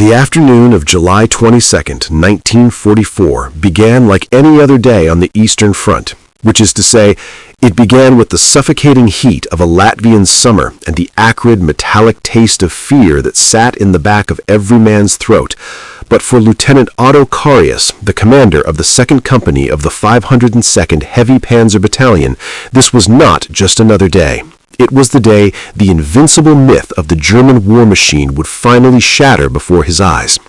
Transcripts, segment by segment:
The afternoon of July 22nd, 1944, began like any other day on the Eastern Front, which is to say, it began with the suffocating heat of a Latvian summer and the acrid metallic taste of fear that sat in the back of every man's throat. But for Lieutenant Otto Carius, the commander of the 2nd Company of the 502nd Heavy Panzer Battalion, this was not just another day. It was the day the invincible myth of the German war machine would finally shatter before his eyes.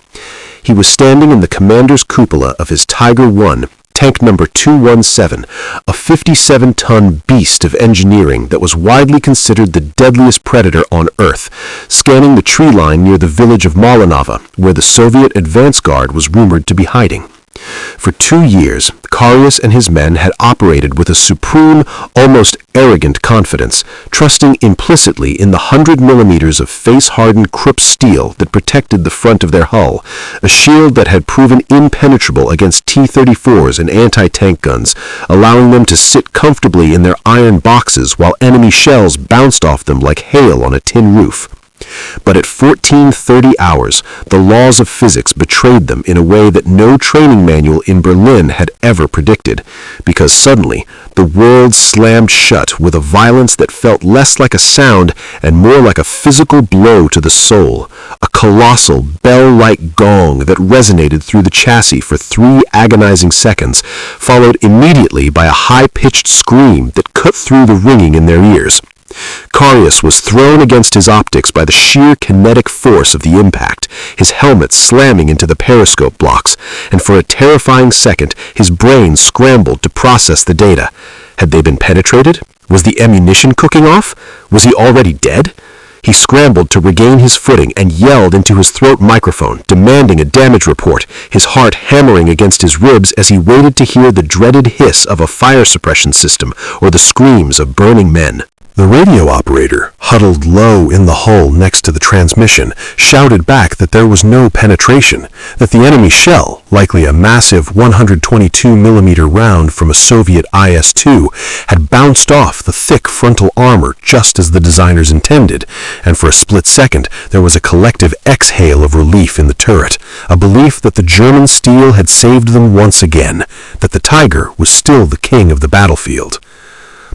He was standing in the commander's cupola of his Tiger I, tank number 217, a 57-ton beast of engineering that was widely considered the deadliest predator on Earth, scanning the tree line near the village of Malinava, where the Soviet advance guard was rumored to be hiding. For 2 years, Carius and his men had operated with a supreme, almost arrogant confidence, trusting implicitly in the 100 millimeters of face-hardened Krupp steel that protected the front of their hull, a shield that had proven impenetrable against T-34s and anti-tank guns, allowing them to sit comfortably in their iron boxes while enemy shells bounced off them like hail on a tin roof. But at 14:30 hours, the laws of physics betrayed them in a way that no training manual in Berlin had ever predicted, because suddenly the world slammed shut with a violence that felt less like a sound and more like a physical blow to the soul, a colossal bell-like gong that resonated through the chassis for 3 agonizing seconds, followed immediately by a high-pitched scream that cut through the ringing in their ears. Carius was thrown against his optics by the sheer kinetic force of the impact, his helmet slamming into the periscope blocks, and for a terrifying second his brain scrambled to process the data. Had they been penetrated? Was the ammunition cooking off? Was he already dead? He scrambled to regain his footing and yelled into his throat microphone, demanding a damage report, his heart hammering against his ribs as he waited to hear the dreaded hiss of a fire suppression system or the screams of burning men. The radio operator, huddled low in the hull next to the transmission, shouted back that there was no penetration, that the enemy shell, likely a massive 122mm round from a Soviet IS-2, had bounced off the thick frontal armor just as the designers intended, and for a split second there was a collective exhale of relief in the turret, a belief that the German steel had saved them once again, that the Tiger was still the king of the battlefield.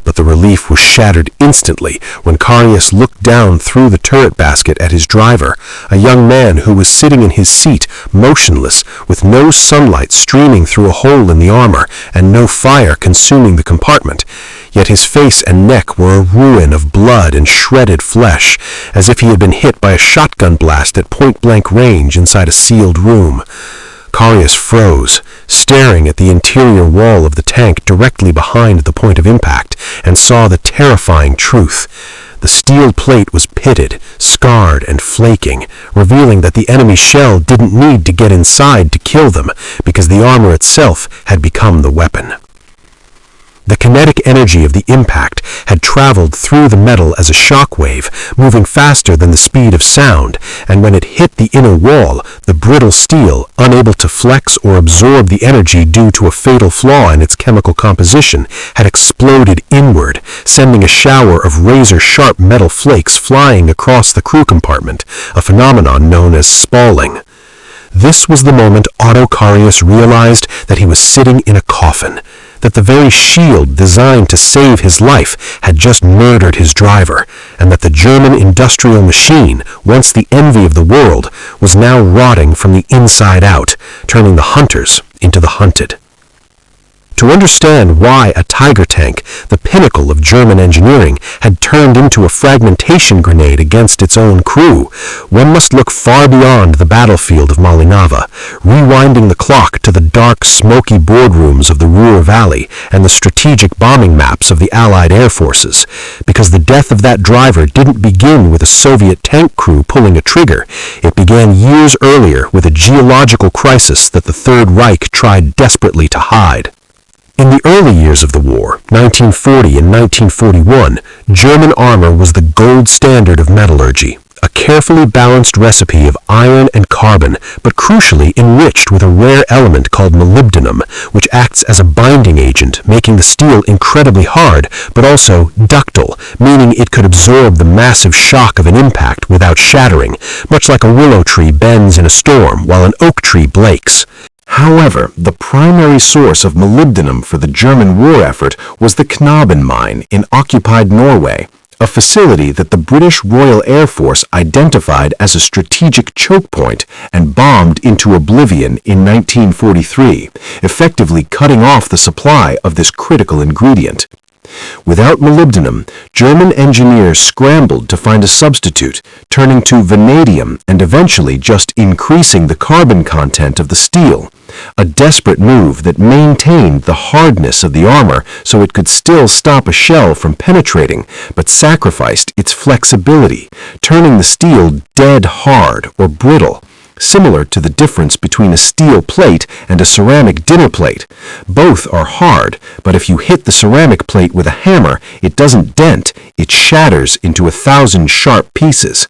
But the relief was shattered instantly when Carius looked down through the turret basket at his driver, a young man who was sitting in his seat, motionless, with no sunlight streaming through a hole in the armor and no fire consuming the compartment. Yet his face and neck were a ruin of blood and shredded flesh, as if he had been hit by a shotgun blast at point-blank range inside a sealed room. Carius froze, staring at the interior wall of the tank directly behind the point of impact, and saw the terrifying truth. The steel plate was pitted, scarred, and flaking, revealing that the enemy shell didn't need to get inside to kill them, because the armor itself had become the weapon. The kinetic energy of the impact had traveled through the metal as a shockwave, moving faster than the speed of sound, and when it hit the inner wall, the brittle steel, unable to flex or absorb the energy due to a fatal flaw in its chemical composition, had exploded inward, sending a shower of razor-sharp metal flakes flying across the crew compartment, a phenomenon known as spalling. This was the moment Otto Carius realized that he was sitting in a coffin, that the very shield designed to save his life had just murdered his driver, and that the German industrial machine, once the envy of the world, was now rotting from the inside out, turning the hunters into the hunted. To understand why a Tiger tank, the pinnacle of German engineering, had turned into a fragmentation grenade against its own crew, one must look far beyond the battlefield of Malinava, rewinding the clock to the dark, smoky boardrooms of the Ruhr Valley and the strategic bombing maps of the Allied air forces, because the death of that driver didn't begin with a Soviet tank crew pulling a trigger. It began years earlier with a geological crisis that the Third Reich tried desperately to hide. In the early years of the war, 1940 and 1941, German armor was the gold standard of metallurgy, a carefully balanced recipe of iron and carbon, but crucially enriched with a rare element called molybdenum, which acts as a binding agent, making the steel incredibly hard, but also ductile, meaning it could absorb the massive shock of an impact without shattering, much like a willow tree bends in a storm while an oak tree breaks. However, the primary source of molybdenum for the German war effort was the Knaben mine in occupied Norway, a facility that the British Royal Air Force identified as a strategic choke point and bombed into oblivion in 1943, effectively cutting off the supply of this critical ingredient. Without molybdenum, German engineers scrambled to find a substitute, turning to vanadium and eventually just increasing the carbon content of the steel, a desperate move that maintained the hardness of the armor so it could still stop a shell from penetrating, but sacrificed its flexibility, turning the steel dead hard or brittle, similar to the difference between a steel plate and a ceramic dinner plate. Both are hard, but if you hit the ceramic plate with a hammer, it doesn't dent, it shatters into 1,000 sharp pieces.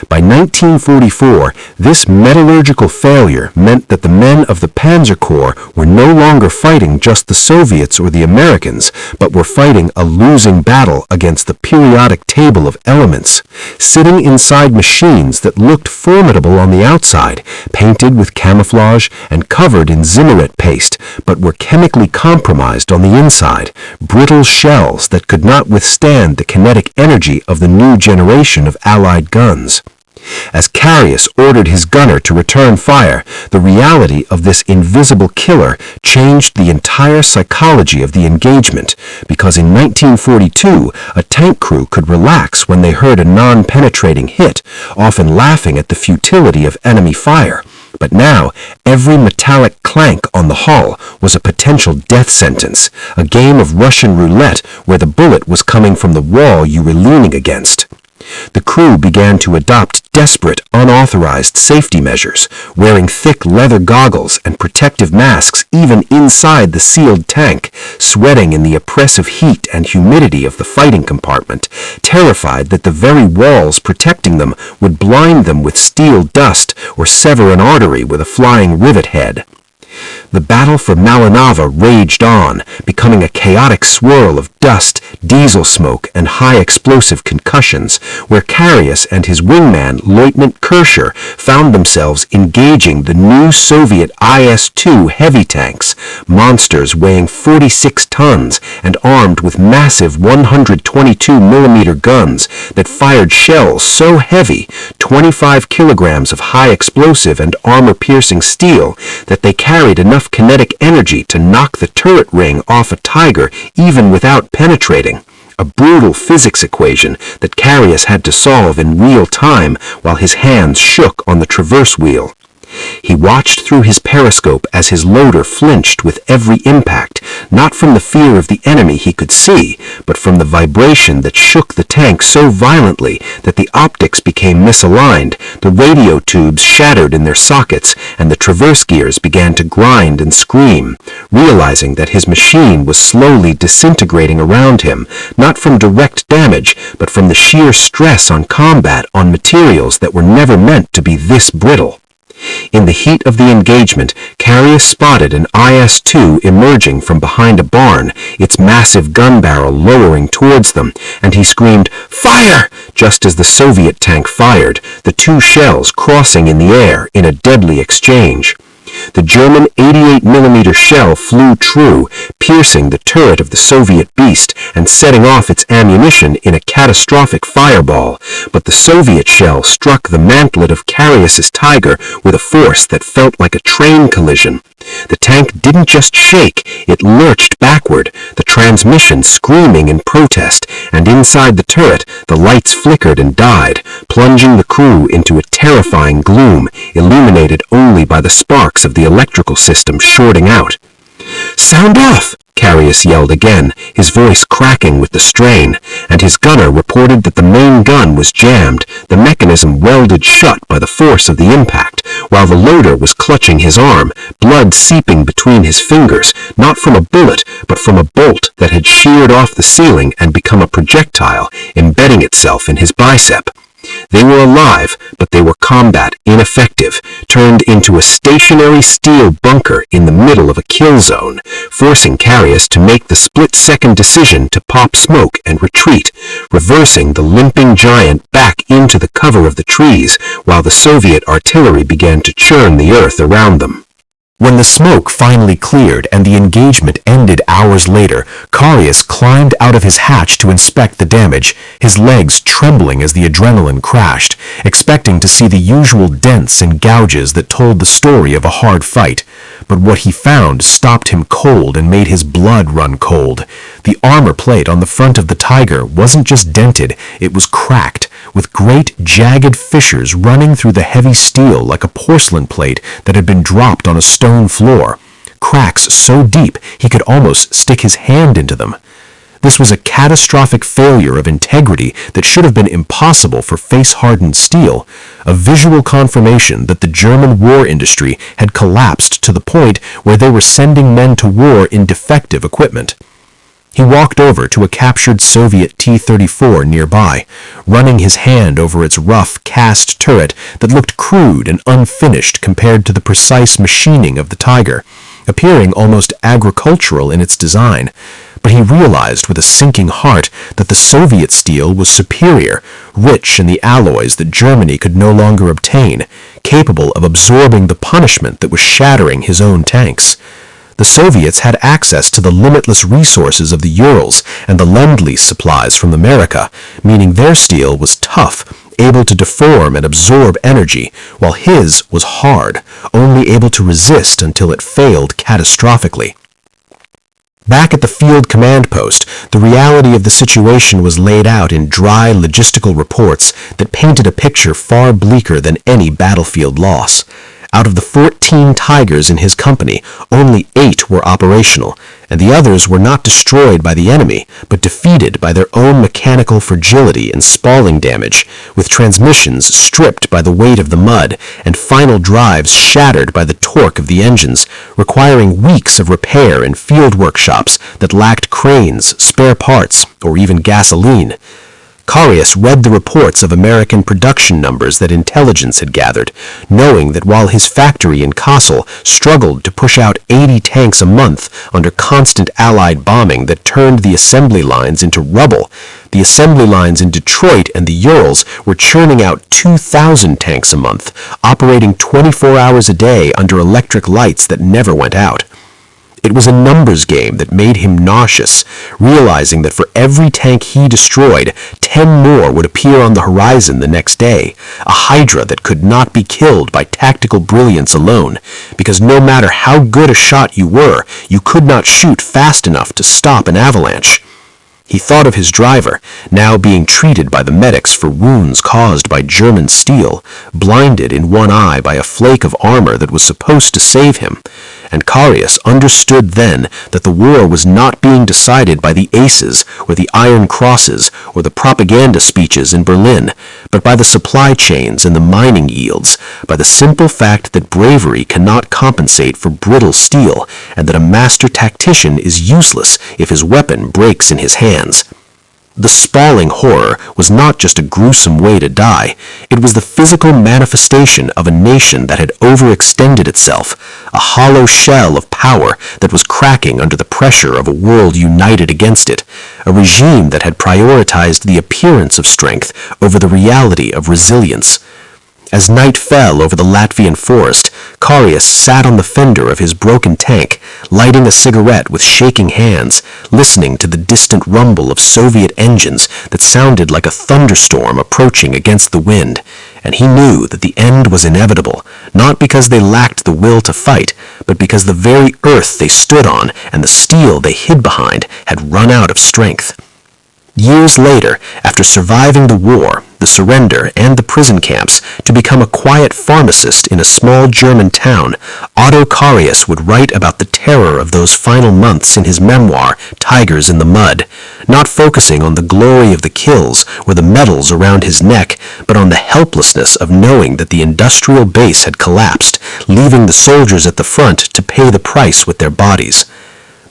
By 1944, this metallurgical failure meant that the men of the Panzer Corps were no longer fighting just the Soviets or the Americans, but were fighting a losing battle against the periodic table of elements, sitting inside machines that looked formidable on the outside, painted with camouflage and covered in Zimmerit paste, but were chemically compromised on the inside, brittle shells that could not withstand the kinetic energy of the new generation of Allied guns. As Carius ordered his gunner to return fire, the reality of this invisible killer changed the entire psychology of the engagement, because in 1942, a tank crew could relax when they heard a non-penetrating hit, often laughing at the futility of enemy fire. But now, every metallic clank on the hull was a potential death sentence, a game of Russian roulette where the bullet was coming from the wall you were leaning against. The crew began to adopt desperate, unauthorized safety measures, wearing thick leather goggles and protective masks even inside the sealed tank, sweating in the oppressive heat and humidity of the fighting compartment, terrified that the very walls protecting them would blind them with steel dust or sever an artery with a flying rivet head. The battle for Malinava raged on, becoming a chaotic swirl of dust, diesel smoke, and high-explosive concussions, where Carius and his wingman, Lieutenant Kircher, found themselves engaging the new Soviet IS-2 heavy tanks, monsters weighing 46 tons and armed with massive 122mm guns that fired shells so heavy, 25 kilograms of high-explosive and armor-piercing steel, that they carried enough kinetic energy to knock the turret ring off a Tiger even without penetrating, a brutal physics equation that Carius had to solve in real time while his hands shook on the traverse wheel. He watched through his periscope as his loader flinched with every impact, not from the fear of the enemy he could see, but from the vibration that shook the tank so violently that the optics became misaligned, the radio tubes shattered in their sockets, and the traverse gears began to grind and scream, realizing that his machine was slowly disintegrating around him, not from direct damage, but from the sheer stress on combat on materials that were never meant to be this brittle. In the heat of the engagement, Carius spotted an IS-2 emerging from behind a barn, its massive gun barrel lowering towards them, and he screamed, "Fire!" just as the Soviet tank fired, the two shells crossing in the air in a deadly exchange. The German 88mm shell flew true, piercing the turret of the Soviet beast and setting off its ammunition in a catastrophic fireball, but the Soviet shell struck the mantlet of Carius's Tiger with a force that felt like a train collision. The tank didn't just shake, it lurched backward, the transmission screaming in protest, and inside the turret the lights flickered and died, plunging the crew into a terrifying gloom, illuminated only by the sparks of the electrical system shorting out. "Sound off!" Carius yelled again, his voice cracking with the strain, and his gunner reported that the main gun was jammed, the mechanism welded shut by the force of the impact, while the loader was clutching his arm, blood seeping between his fingers, not from a bullet, but from a bolt that had sheared off the ceiling and become a projectile, embedding itself in his bicep. They were alive, but they were combat ineffective, turned into a stationary steel bunker in the middle of a kill zone, forcing Carius to make the split-second decision to pop smoke and retreat, reversing the limping giant back into the cover of the trees while the Soviet artillery began to churn the earth around them. When the smoke finally cleared and the engagement ended hours later, Carius climbed out of his hatch to inspect the damage, his legs trembling as the adrenaline crashed, expecting to see the usual dents and gouges that told the story of a hard fight. But what he found stopped him cold and made his blood run cold. The armor plate on the front of the Tiger wasn't just dented, it was cracked, with great jagged fissures running through the heavy steel like a porcelain plate that had been dropped on a stone floor. Cracks so deep he could almost stick his hand into them. This was a catastrophic failure of integrity that should have been impossible for face-hardened steel, a visual confirmation that the German war industry had collapsed to the point where they were sending men to war in defective equipment. He walked over to a captured Soviet T-34 nearby, running his hand over its rough, cast turret that looked crude and unfinished compared to the precise machining of the Tiger, appearing almost agricultural in its design. But he realized with a sinking heart that the Soviet steel was superior, rich in the alloys that Germany could no longer obtain, capable of absorbing the punishment that was shattering his own tanks. The Soviets had access to the limitless resources of the Urals and the Lend-Lease supplies from America, meaning their steel was tough, able to deform and absorb energy, while his was hard, only able to resist until it failed catastrophically. Back at the field command post, the reality of the situation was laid out in dry logistical reports that painted a picture far bleaker than any battlefield loss. Out of the 14 Tigers in his company, only 8 were operational, and the others were not destroyed by the enemy, but defeated by their own mechanical fragility and spalling damage, with transmissions stripped by the weight of the mud, and final drives shattered by the torque of the engines, requiring weeks of repair in field workshops that lacked cranes, spare parts, or even gasoline. Carius read the reports of American production numbers that intelligence had gathered, knowing that while his factory in Kassel struggled to push out 80 tanks a month under constant Allied bombing that turned the assembly lines into rubble, the assembly lines in Detroit and the Urals were churning out 2,000 tanks a month, operating 24 hours a day under electric lights that never went out. It was a numbers game that made him nauseous, realizing that for every tank he destroyed, 10 more would appear on the horizon the next day, a hydra that could not be killed by tactical brilliance alone, because no matter how good a shot you were, you could not shoot fast enough to stop an avalanche. He thought of his driver, now being treated by the medics for wounds caused by German steel, blinded in one eye by a flake of armor that was supposed to save him. And Carius understood then that the war was not being decided by the aces or the Iron Crosses or the propaganda speeches in Berlin, but by the supply chains and the mining yields, by the simple fact that bravery cannot compensate for brittle steel, and that a master tactician is useless if his weapon breaks in his hands. The Spalling horror was not just a gruesome way to die, it was the physical manifestation of a nation that had overextended itself, a hollow shell of power that was cracking under the pressure of a world united against it, a regime that had prioritized the appearance of strength over the reality of resilience. As night fell over the Latvian forest, Carius sat on the fender of his broken tank, lighting a cigarette with shaking hands, listening to the distant rumble of Soviet engines that sounded like a thunderstorm approaching against the wind, and he knew that the end was inevitable, not because they lacked the will to fight, but because the very earth they stood on and the steel they hid behind had run out of strength. Years later, after surviving the war, the surrender, and the prison camps, to become a quiet pharmacist in a small German town, Otto Carius would write about the terror of those final months in his memoir, Tigers in the Mud, not focusing on the glory of the kills or the medals around his neck, but on the helplessness of knowing that the industrial base had collapsed, leaving the soldiers at the front to pay the price with their bodies.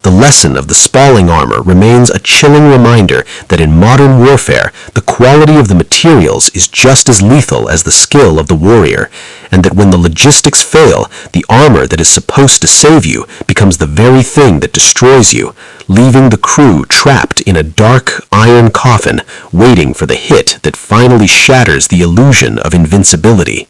The lesson of the Spalling armor remains a chilling reminder that in modern warfare, the quality of the materials is just as lethal as the skill of the warrior, and that when the logistics fail, the armor that is supposed to save you becomes the very thing that destroys you, leaving the crew trapped in a dark iron coffin, waiting for the hit that finally shatters the illusion of invincibility.